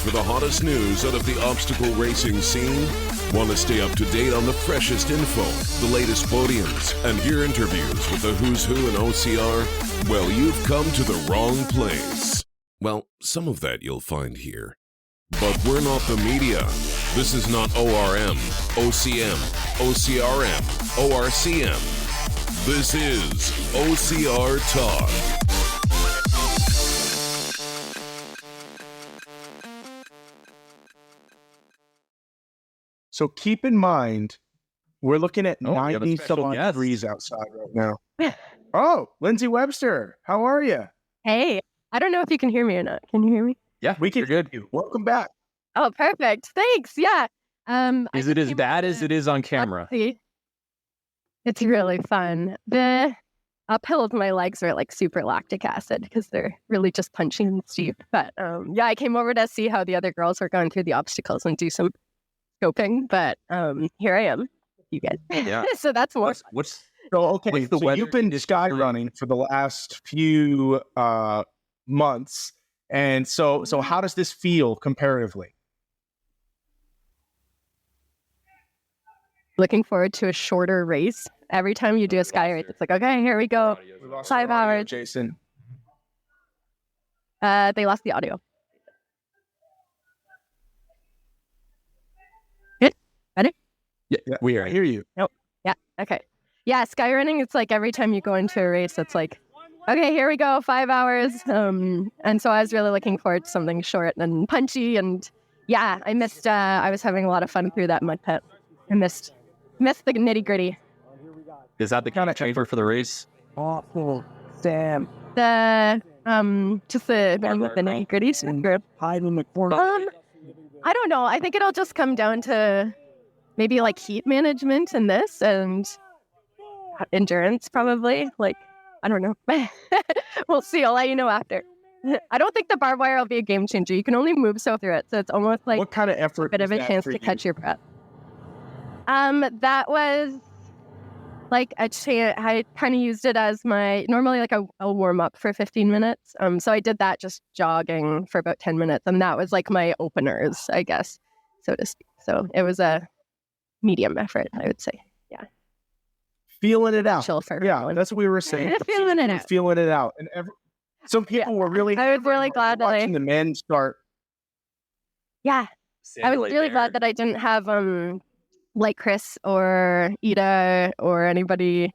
for the hottest news out of the obstacle racing scene? Want to stay up to date on the freshest info, the latest podiums, and hear interviews with the who's who in OCR? Well, you've come to the wrong place. Well, some of that you'll find here. But we're not the media. This is not ORM, OCM, OCRM, ORCM. This is OCR Talk. So keep in mind, we're looking at 90-some degrees outside right now. Oh, Lindsay Webster, how are you? Hey, I don't know if you can hear me or not. Can you hear me? Yeah, we can hear you. Welcome back. Oh, perfect. Thanks. Yeah. Is it as bad as it is on camera? It's really fun. The uphill of my legs are like super lactic acid because they're really just punching and steep. But yeah, I came over to see how the other girls were going through the obstacles and do some scoping. But here I am with you guys. Yeah. So that's more. What's okay? the weather you've been sky running for the last few months, and so how does this feel comparatively? Looking forward to a shorter race. Every time you do a sky race, it's like, okay, here we go. 5 hours. Jason. They lost the audio. Good? Better? Yeah, we are. I hear you. Nope. Yeah, okay. Yeah, sky running, it's like every time you go into a race, it's like, okay, here we go, 5 hours. And so I was really looking forward to something short and punchy. And yeah, I missed, I was having a lot of fun through that mud pit. I missed the nitty gritty. Is that the kind of chamber for the race? Awful, Sam. The just the nitty gritty. Hide in the corner. I don't know. I think it'll just come down to maybe like heat management in this and endurance probably. Like, I don't know. We'll see. I'll let you know after. I don't think the barbed wire will be a game changer. You can only move so through it. So it's almost like what kind of effort? A bit of a chance to catch your breath. That was like a chance. I kind of used it as my normally like a warm up for 15 minutes. So I did that just jogging for about 10 minutes, and that was like my openers, I guess, so to speak. So it was a medium effort, I would say. Yeah. Feeling it out. Chill for yeah, that's what we were saying. Feeling it out. Feeling it out, and some people were really. I was really glad that watching the men start. Yeah, I was really glad that I didn't have like Kris or Ida or anybody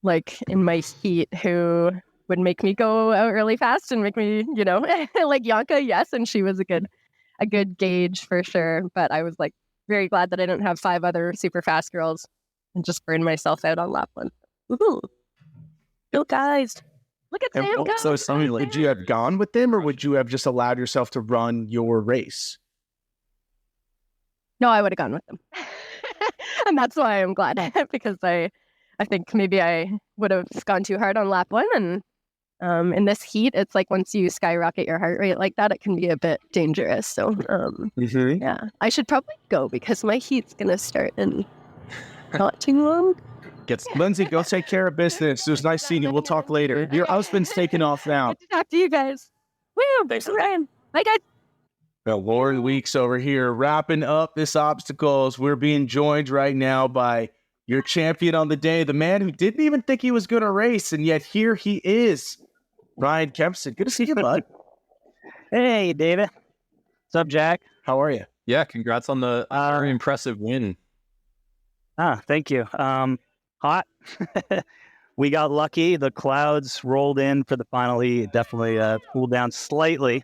like in my heat who would make me go out really fast and make me, you know, like Yanka, yes, and she was a good gauge for sure. But I was like very glad that I didn't have 5 other super fast girls and just burn myself out on lap 1. Woohoo! Go guys! Look at Sam go! So, Sonny, would you have gone with them, or would you have just allowed yourself to run your race? No, I would have gone with them. And that's why I'm glad, because I think maybe I would have gone too hard on lap 1. And in this heat, it's like once you skyrocket your heart rate like that, it can be a bit dangerous. So, yeah, I should probably go because my heat's going to start in not too long. Lindsay, go take care of business. It was nice seeing you. We'll talk later. Your husband's taking off now. Good to talk to you guys. Woo! Thanks for Ryan. Bye, guys. Well, Lori Weeks over here wrapping up this obstacles. We're being joined right now by your champion on the day, the man who didn't even think he was going to race, and yet here he is, Ryan Kempson. Good to see you, bud. Hey, David. What's up, Jack? How are you? Yeah, congrats on the very impressive win. Thank you. Hot. We got lucky. The clouds rolled in for the final heat. Definitely cooled down slightly.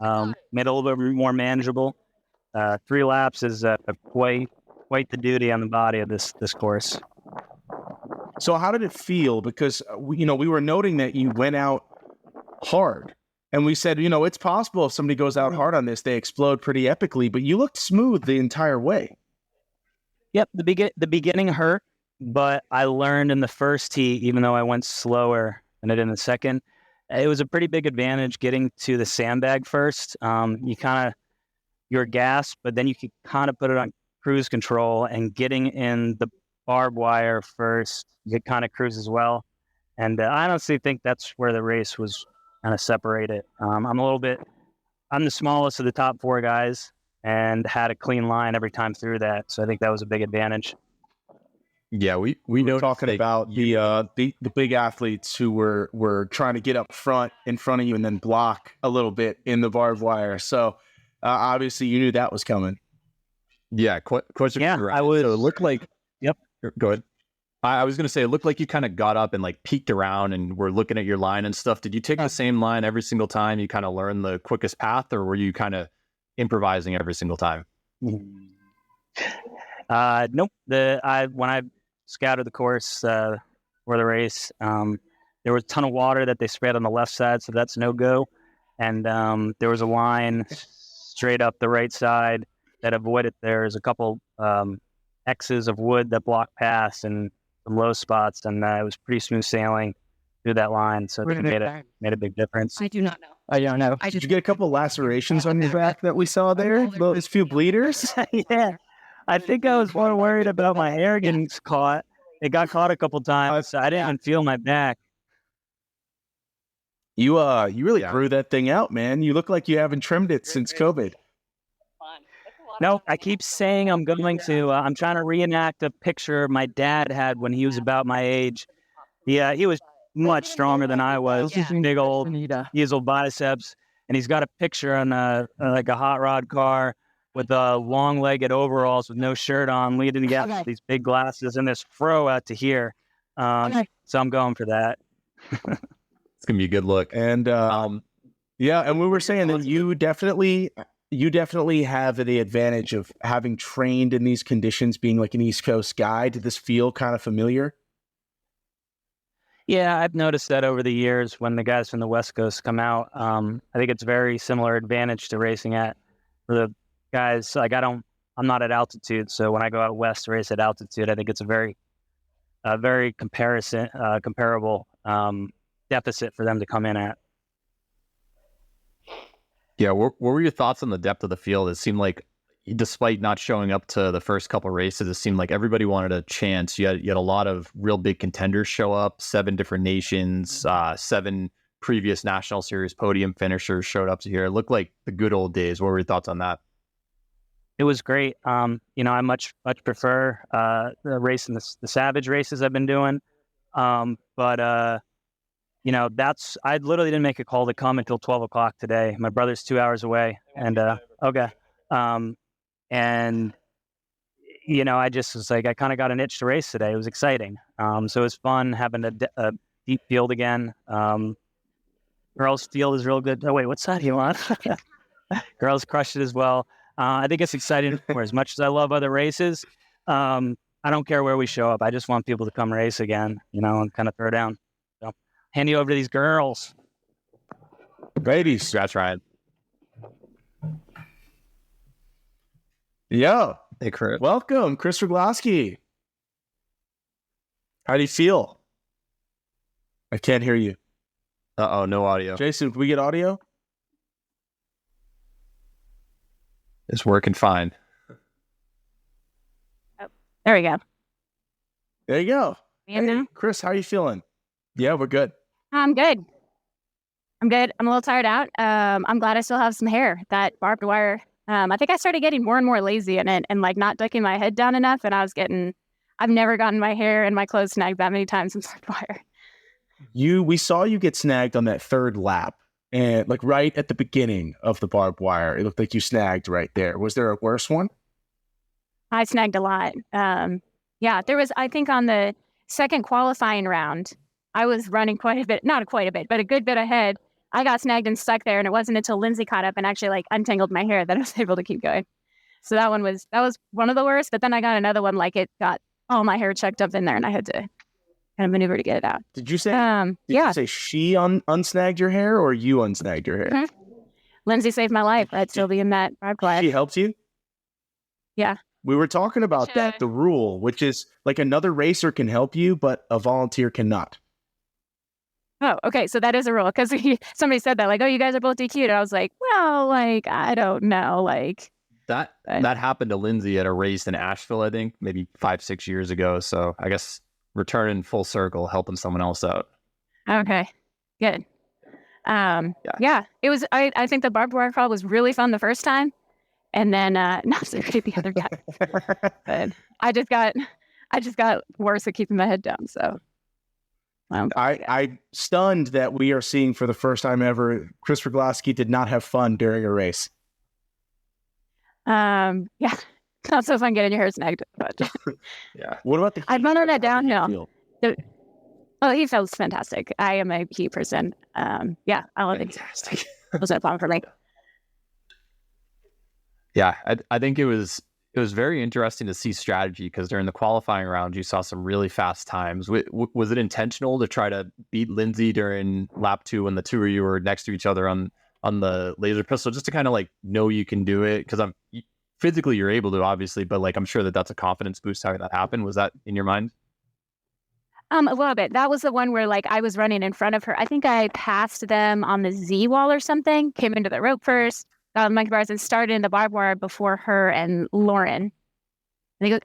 Made it a little bit more manageable. 3 laps is quite the duty on the body of this course. So how did it feel? Because we were noting that you went out hard, and we said, it's possible if somebody goes out hard on this, they explode pretty epically. But you looked smooth the entire way. Yep, the beginning hurt, but I learned in the first heat, even though I went slower than I did in the second. It was a pretty big advantage getting to the sandbag first. You're gassed, but then you can kind of put it on cruise control, and getting in the barbed wire first, you kind of cruise as well. And I honestly think that's where the race was kind of separated. I'm a little bit I'm the smallest of the top 4 guys and had a clean line every time through that. So I think that was a big advantage. Yeah, we were talking about the big athletes who were trying to get up front in front of you and then block a little bit in the barbed wire. So obviously you knew that was coming. Yeah, question. Yeah, correct. I would. So it looked like. Yep. Go ahead. I was going to say, it looked like you kind of got up and like peeked around and were looking at your line and stuff. Did you take the same line every single time? You kind of learned the quickest path, or were you kind of improvising every single time? Nope. When I scouted the course for the race, there was a ton of water that they spread on the left side, so that's no go. And there was a line straight up the right side that avoided. There's a couple X's of wood that blocked paths and some low spots, and it was pretty smooth sailing through that line. So it made a big difference. I do not know. I don't know. Did you get a couple lacerations on your back that we saw there? Those few bleeders? Yeah. I think I was more worried about my hair getting caught. It got caught a couple times, so I didn't even feel my back. You really grew that thing out, man. You look like you haven't trimmed it since COVID. No, I keep saying I'm going to. I'm trying to reenact a picture my dad had when he was about my age. Yeah, he was much stronger than I was. Big old, his old biceps, and he's got a picture on like a hot rod car with long-legged overalls with no shirt on, leading together these big glasses and this fro out to here. So I'm going for that. It's gonna be a good look. And yeah, and we were saying that you definitely have the advantage of having trained in these conditions, being like an East Coast guy. Did this feel kind of familiar? Yeah, I've noticed that over the years when the guys from the West Coast come out. I think it's very similar advantage to racing for the guys. Like I'm not at altitude, so when I go out west to race at altitude, I think it's a very comparable deficit for them to come in at. Yeah, what were your thoughts on the depth of the field? It seemed like, despite not showing up to the first couple races, it seemed like everybody wanted a chance. You had a lot of real big contenders show up, 7 different nations, 7 previous National Series podium finishers showed up here. It looked like the good old days. What were your thoughts on that? It was great. I much prefer the racing, the Savage races I've been doing. But I literally didn't make a call to come until 12 o'clock today. My brother's 2 hours away, and okay. I just was like, I kind of got an itch to race today. It was exciting. So it was fun having a deep field again. Girls' field is real good. Oh wait, what side are you on? Girls crushed it as well. I think it's exciting. For as much as I love other races, I don't care where we show up. I just want people to come race again, and kind of throw down. So, hand you over to these girls. Ladies. That's right. Yo. Hey, Kris. Welcome, Kris Rugloski. How do you feel? I can't hear you. Uh-oh, no audio. Jason, can we get audio? It's working fine. Oh, there we go. There you go. Hey, Kris, how are you feeling? Yeah, we're good. I'm good. I'm a little tired out. I'm glad I still have some hair. That barbed wire. I think I started getting more and more lazy in it and like not ducking my head down enough. And I've never gotten my hair and my clothes snagged that many times in barbed wire. We saw you get snagged on that third lap, and like right at the beginning of the barbed wire, it looked like you snagged right there. Was there a worse one? I snagged a lot. Yeah, there was, I think on the second qualifying round, I was running not quite a bit, but a good bit ahead. I got snagged and stuck there, and it wasn't until Lindsay caught up and actually like untangled my hair that I was able to keep going. So that was one of the worst, but then I got another one, like it got all my hair checked up in there and I had to kind of maneuver to get it out. Did you say, you say she unsnagged your hair or you unsnagged your hair? Mm-hmm. Lindsay saved my life. I'd still be in that barbed wire. She helped you? Yeah. We were talking about that, the rule, which is like another racer can help you, but a volunteer cannot. Oh, okay. So that is a rule because somebody said that, like, oh, you guys are both DQ'd. And I was like, well, like, I don't know. Like that happened to Lindsay at a race in Asheville, I think, maybe 5-6 years ago. So I guess returning full circle, helping someone else out. Okay, good. It was. I think the barbed wire crawl was really fun the first time, and then not so great the other time. But I just got worse at keeping my head down. So. I'm stunned that we are seeing for the first time ever Kris Rugloski did not have fun during a race. It's not so fun getting your hair snagged. But yeah. What about the heat? I've run on that downhill. He feels fantastic. I am a heat person. I love it. Fantastic. It was no problem for me. Yeah, I think it was very interesting to see strategy because during the qualifying round, you saw some really fast times. Was it intentional to try to beat Lindsay during lap 2 when the two of you were next to each other on the laser pistol, just to kind of like know you can do it? Because physically you're able to, obviously, but like I'm sure that's a confidence boost having that happen. Was that in your mind? A little bit. That was the one where like I was running in front of her. I think I passed them on the Z wall or something. Came into the rope first. Got the monkey bars and started in the barbed wire before her and Lauren. I think it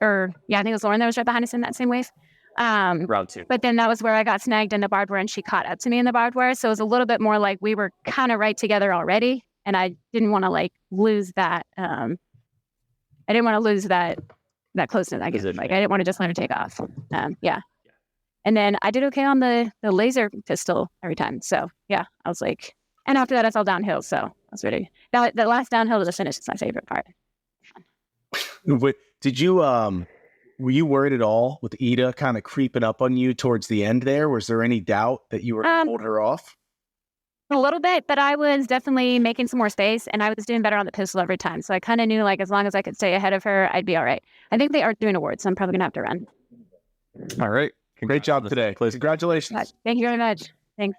was Lauren that was right behind us in that same wave. Round 2. But then that was where I got snagged in the barbed wire and she caught up to me in the barbed wire. So it was a little bit more like we were kind of right together already. And I didn't want to like lose that. I didn't want to lose that closeness. I guess. Like I didn't want to just let her take off. And then I did okay on the laser pistol every time. So yeah, I was like, and after that, it's all downhill. So that's really the last downhill to the finish is my favorite part. Did you were you worried at all with Ida kind of creeping up on you towards the end there? Was there any doubt that you were going to hold her off? A little bit, but I was definitely making some more space and I was doing better on the pistol every time. So I kind of knew like as long as I could stay ahead of her, I'd be all right. I think they are doing awards, so I'm probably going to have to run. All right. Great job today. Congratulations. Thank you very much. Thanks.